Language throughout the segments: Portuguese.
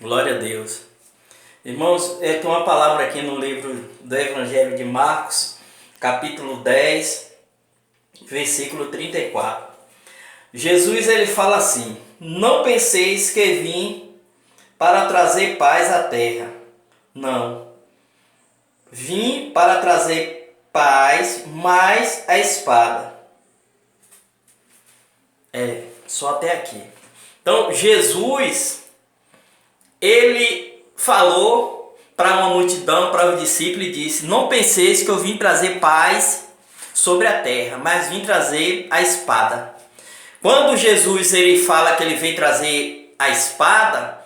Glória a Deus. Irmãos, tem uma palavra aqui no livro do Evangelho de Marcos, capítulo 10, versículo 34. Jesus ele fala assim: não penseis que vim para trazer paz à terra. Não. Vim para trazer paz, mais a espada. Só até aqui. Então, Jesus, ele falou para uma multidão, para os discípulos, e disse: não penseis que eu vim trazer paz sobre a terra, mas vim trazer a espada. Quando Jesus ele fala que ele vem trazer a espada,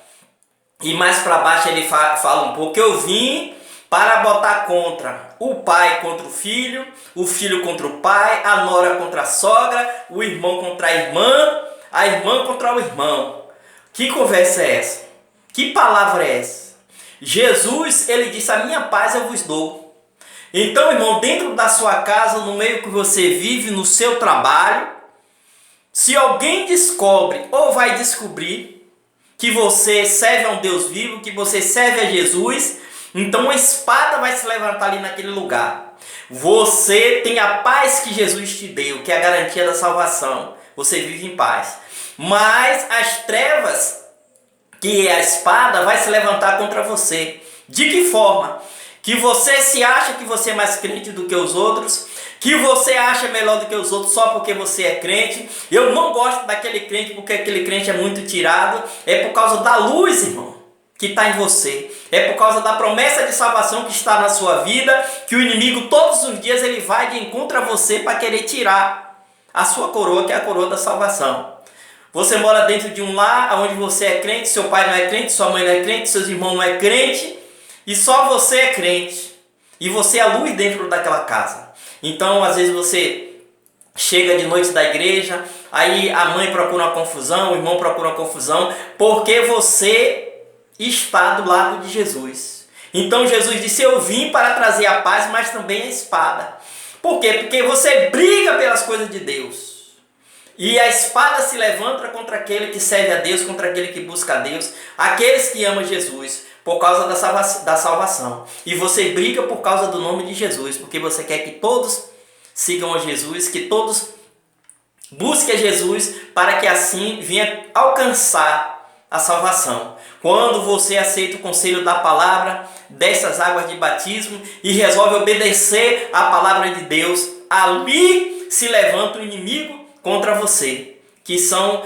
e mais para baixo ele fala um pouco, eu vim para botar contra o pai contra o filho contra o pai, a nora contra a sogra, o irmão contra a irmã contra o irmão. Que conversa é essa? Que palavra é essa? Jesus, ele disse: a minha paz eu vos dou. Então, irmão, dentro da sua casa, no meio que você vive, no seu trabalho, se alguém descobre ou vai descobrir que você serve a um Deus vivo, que você serve a Jesus, então uma espada vai se levantar ali naquele lugar. Você tem a paz que Jesus te deu, que é a garantia da salvação. Você vive em paz. Mas as trevas, que é a espada, vai se levantar contra você. De que forma? Que você se acha que você é mais crente do que os outros, que você acha melhor do que os outros só porque você é crente. Eu não gosto daquele crente porque aquele crente é muito tirado. É por causa da luz, irmão, que está em você. É por causa da promessa de salvação que está na sua vida, que o inimigo todos os dias ele vai de encontro a você para querer tirar a sua coroa, que é a coroa da salvação. Você mora dentro de um lar onde você é crente, seu pai não é crente, sua mãe não é crente, seus irmãos não é crente, e só você é crente. E você é a luz dentro daquela casa. Então, às vezes você chega de noite da igreja, aí a mãe procura uma confusão, o irmão procura uma confusão, porque você está do lado de Jesus. Então Jesus disse: eu vim para trazer a paz, mas também a espada. Por quê? Porque você briga pelas coisas de Deus. E a espada se levanta contra aquele que serve a Deus, contra aquele que busca a Deus, aqueles que amam Jesus, por causa da salvação. E você briga por causa do nome de Jesus, porque você quer que todos sigam a Jesus, que todos busquem a Jesus, para que assim venha alcançar a salvação. Quando você aceita o conselho da palavra, dessas águas de batismo, e resolve obedecer a palavra de Deus, ali se levanta o inimigo contra você, que são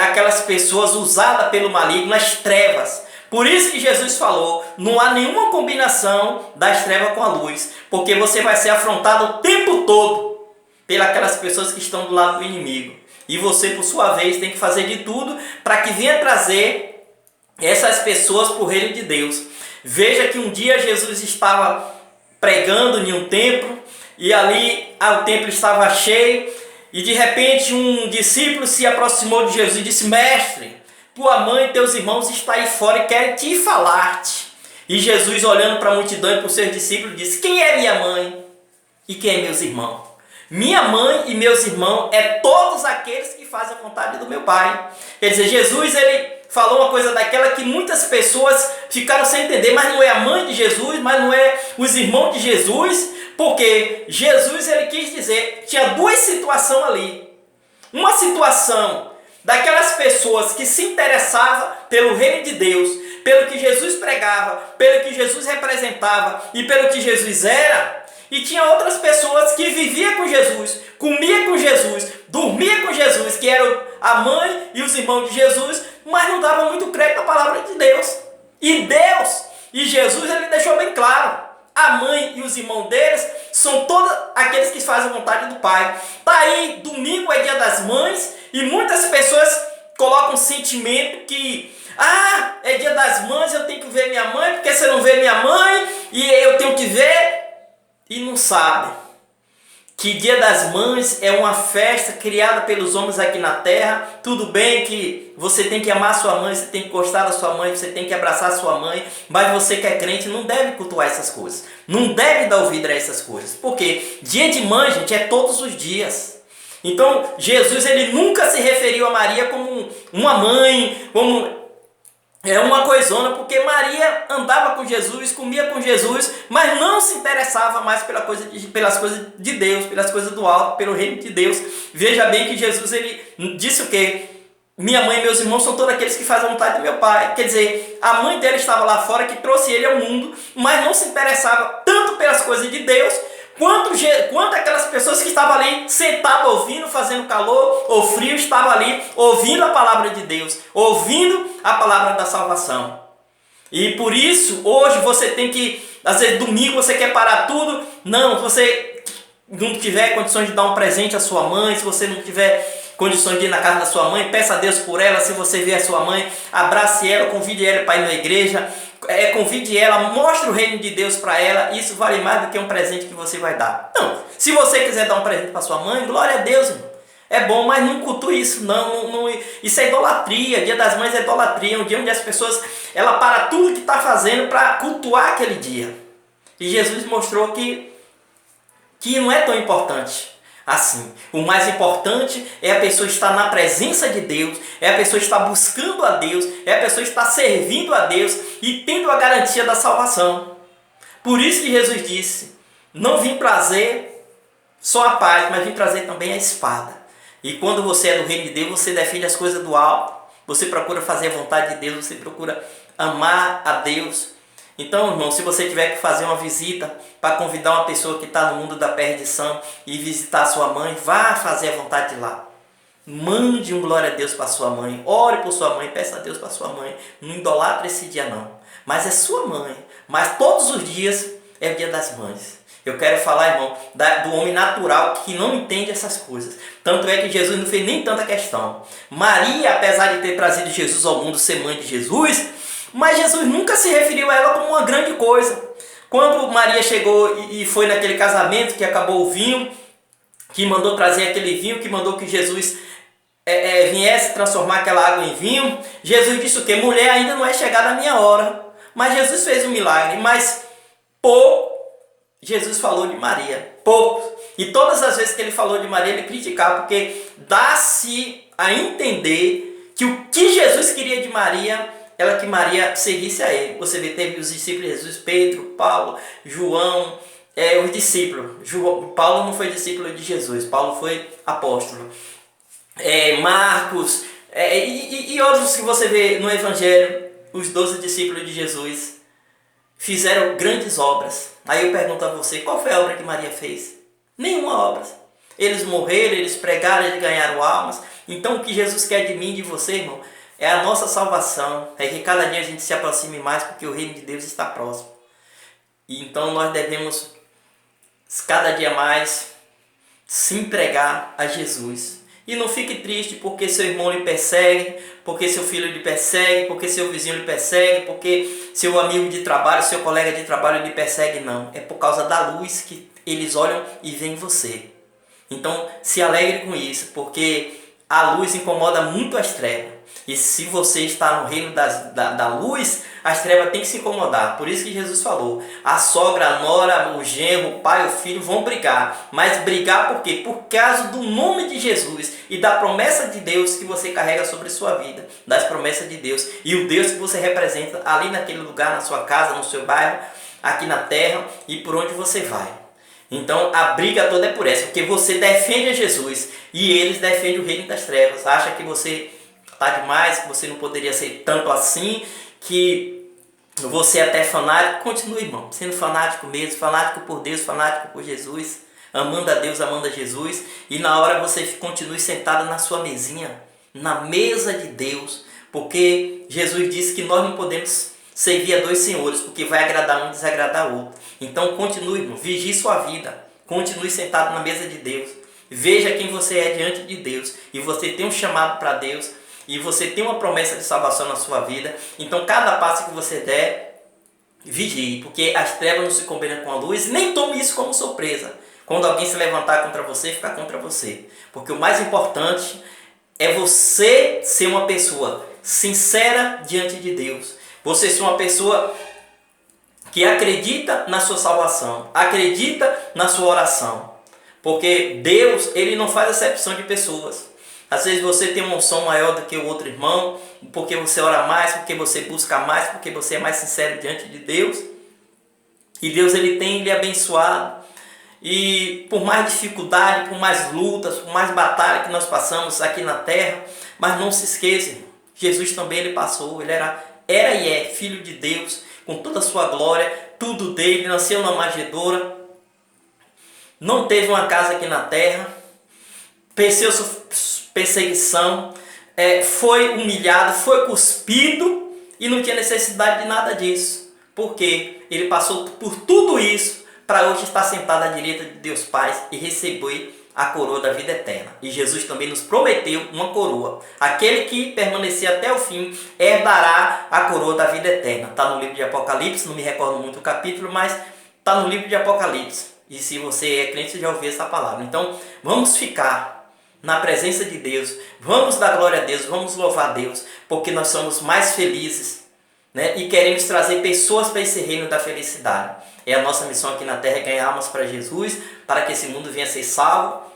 aquelas pessoas usadas pelo maligno, as trevas. Por isso que Jesus falou: não há nenhuma combinação das trevas com a luz, porque você vai ser afrontado o tempo todo pelas pessoas que estão do lado do inimigo. E você, por sua vez, tem que fazer de tudo para que venha trazer essas pessoas para o reino de Deus. Veja que um dia Jesus estava pregando em um templo, e ali o templo estava cheio, e de repente um discípulo se aproximou de Jesus e disse: mestre, tua mãe e teus irmãos estão aí fora e querem te falar-te. E Jesus, olhando para a multidão e para os seus discípulos, disse: quem é minha mãe e quem é meus irmãos? Minha mãe e meus irmãos é todos aqueles que fazem a vontade do meu Pai. Quer dizer, Jesus ele falou uma coisa daquela que muitas pessoas ficaram sem entender, mas não é a mãe de Jesus, mas não é os irmãos de Jesus, porque Jesus ele quis dizer, tinha duas situações ali. Uma situação daquelas pessoas que se interessavam pelo reino de Deus, pelo que Jesus pregava, pelo que Jesus representava e pelo que Jesus era. E tinha outras pessoas que viviam com Jesus, comiam com Jesus, dormiam com Jesus, que eram a mãe e os irmãos de Jesus, mas não davam muito crédito à palavra de Deus. E Deus, e Jesus, ele deixou bem claro: a mãe e os irmãos deles são todos aqueles que fazem a vontade do Pai. Tá aí, domingo é dia das mães, e muitas pessoas colocam um sentimento que é dia das mães, eu tenho que ver minha mãe, porque se eu não ver minha mãe, e eu tenho que ver. E não sabe que Dia das Mães é uma festa criada pelos homens aqui na terra. Tudo bem que você tem que amar sua mãe, você tem que gostar da sua mãe, você tem que abraçar sua mãe, mas você que é crente não deve cultuar essas coisas, não deve dar ouvido a essas coisas, porque dia de mãe, gente, é todos os dias. Então Jesus ele nunca se referiu a Maria como uma mãe, como é uma coisona, porque Maria andava com Jesus, comia com Jesus, mas não se interessava mais pelas coisas de Deus, pelas coisas do alto, pelo reino de Deus. Veja bem que Jesus, ele disse o quê? Minha mãe e meus irmãos são todos aqueles que fazem a vontade do meu pai. Quer dizer, a mãe dele estava lá fora, que trouxe ele ao mundo, mas não se interessava tanto pelas coisas de Deus, quanto aquelas pessoas que estavam ali sentadas ouvindo, fazendo calor ou frio, estavam ali ouvindo a palavra de Deus, ouvindo a palavra da salvação. E por isso, hoje você tem que, às vezes domingo você quer parar tudo, não, você não tiver condições de dar um presente à sua mãe, se você não tiver condições de ir na casa da sua mãe, peça a Deus por ela. Se você vê a sua mãe, abrace ela, convide ela para ir na igreja, convide ela, mostre o reino de Deus para ela. Isso vale mais do que um presente que você vai dar. Não, se você quiser dar um presente para sua mãe, glória a Deus, irmão. É bom, mas não cultue isso, não, isso é idolatria. Dia das Mães é idolatria, um dia onde as pessoas, ela para tudo que está fazendo para cultuar aquele dia. E Jesus mostrou que não é tão importante assim. O mais importante é a pessoa estar na presença de Deus, é a pessoa estar buscando a Deus, é a pessoa estar servindo a Deus e tendo a garantia da salvação. Por isso que Jesus disse, não vim trazer só a paz, mas vim trazer também a espada. E quando você é do reino de Deus, você defende as coisas do alto, você procura fazer a vontade de Deus, você procura amar a Deus. Então, irmão, se você tiver que fazer uma visita para convidar uma pessoa que está no mundo da perdição e visitar a sua mãe, vá fazer a vontade de lá. Mande um glória a Deus para sua mãe, ore por sua mãe, peça a Deus para sua mãe. Não idolatre esse dia não, mas é sua mãe. Mas todos os dias é o dia das mães. Eu quero falar, irmão, do homem natural que não entende essas coisas. Tanto é que Jesus não fez nem tanta questão. Maria, apesar de ter trazido Jesus ao mundo, ser mãe de Jesus, mas Jesus nunca se referiu a ela como uma grande coisa. Quando Maria chegou e foi naquele casamento que acabou o vinho, que mandou trazer aquele vinho, que mandou que Jesus viesse transformar aquela água em vinho, Jesus disse o quê? Mulher, ainda não é chegada a minha hora. Mas Jesus fez um milagre, mas pouco Jesus falou de Maria, pouco. E todas as vezes que ele falou de Maria, ele criticava, porque dá-se a entender que o que Jesus queria de Maria era que Maria seguisse a ele. Você vê, teve os discípulos de Jesus, Pedro, Paulo, João, os discípulos. Paulo não foi discípulo de Jesus, Paulo foi apóstolo. Marcos, e outros que você vê no Evangelho, os 12 discípulos de Jesus fizeram grandes obras. Aí eu pergunto a você, qual foi a obra que Maria fez? Nenhuma obra. Eles morreram, eles pregaram, eles ganharam almas. Então o que Jesus quer de mim e de você, irmão, é a nossa salvação. É que cada dia a gente se aproxime mais, porque o reino de Deus está próximo. E então nós devemos cada dia mais se entregar a Jesus. E não fique triste porque seu irmão lhe persegue, porque seu filho lhe persegue, porque seu vizinho lhe persegue, porque seu amigo de trabalho, seu colega de trabalho lhe persegue. Não, é por causa da luz que eles olham e veem você. Então se alegre com isso, porque a luz incomoda muito as trevas. E se você está no reino da luz, as trevas têm que se incomodar. Por isso que Jesus falou, a sogra, a nora, o genro, o pai, o filho vão brigar. Mas brigar por quê? Por causa do nome de Jesus e da promessa de Deus que você carrega sobre sua vida. Das promessas de Deus. E o Deus que você representa ali naquele lugar, na sua casa, no seu bairro, aqui na terra e por onde você vai. Então a briga toda é por essa, porque você defende a Jesus e eles defendem o reino das trevas. Acha que você está demais, que você não poderia ser tanto assim, que você é até fanático. Continue, irmão, sendo fanático mesmo, fanático por Deus, fanático por Jesus, amando a Deus, amando a Jesus. E na hora você continue sentado na sua mesinha, na mesa de Deus, porque Jesus disse que nós não podemos servir a dois senhores, porque vai agradar um e desagradar outro. Então continue, irmão, vigie sua vida, continue sentado na mesa de Deus, veja quem você é diante de Deus, e você tem um chamado para Deus, e você tem uma promessa de salvação na sua vida. Então cada passo que você der, vigie, porque as trevas não se combinam com a luz. Nem tome isso como surpresa. Quando alguém se levantar contra você, ficar contra você. Porque o mais importante é você ser uma pessoa sincera diante de Deus. Você ser uma pessoa que acredita na sua salvação, acredita na sua oração. Porque Deus, ele não faz acepção de pessoas. Às vezes você tem uma unção maior do que o outro irmão, porque você ora mais, porque você busca mais, porque você é mais sincero diante de Deus. E Deus ele tem lhe abençoado. E por mais dificuldade, por mais lutas, por mais batalha que nós passamos aqui na terra, mas não se esqueça, irmão, Jesus também ele passou, ele era e é filho de Deus, com toda a sua glória, tudo dele, nasceu na manjedoura, não teve uma casa aqui na terra, venceu perseguição, foi humilhado, foi cuspido e não tinha necessidade de nada disso, porque ele passou por tudo isso para hoje estar sentado à direita de Deus Pai e receber a coroa da vida eterna. E Jesus também nos prometeu uma coroa. Aquele que permanecer até o fim herdará a coroa da vida eterna. Está no livro de Apocalipse, não me recordo muito o capítulo, mas está no livro de Apocalipse. E se você é crente, você já ouviu essa palavra. Então, vamos ficar na presença de Deus, vamos dar glória a Deus, vamos louvar a Deus, porque nós somos mais felizes, né? E queremos trazer pessoas para esse reino da felicidade. É a nossa missão aqui na terra, é ganhar almas para Jesus, para que esse mundo venha a ser salvo.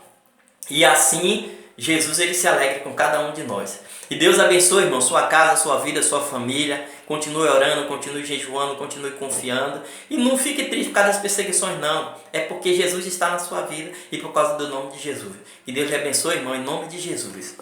E assim, Jesus ele se alegre com cada um de nós. E Deus abençoe, irmão, sua casa, sua vida, sua família. Continue orando, continue jejuando, continue confiando. E não fique triste por causa das perseguições, não. É porque Jesus está na sua vida e por causa do nome de Jesus. Que Deus lhe abençoe, irmão, em nome de Jesus.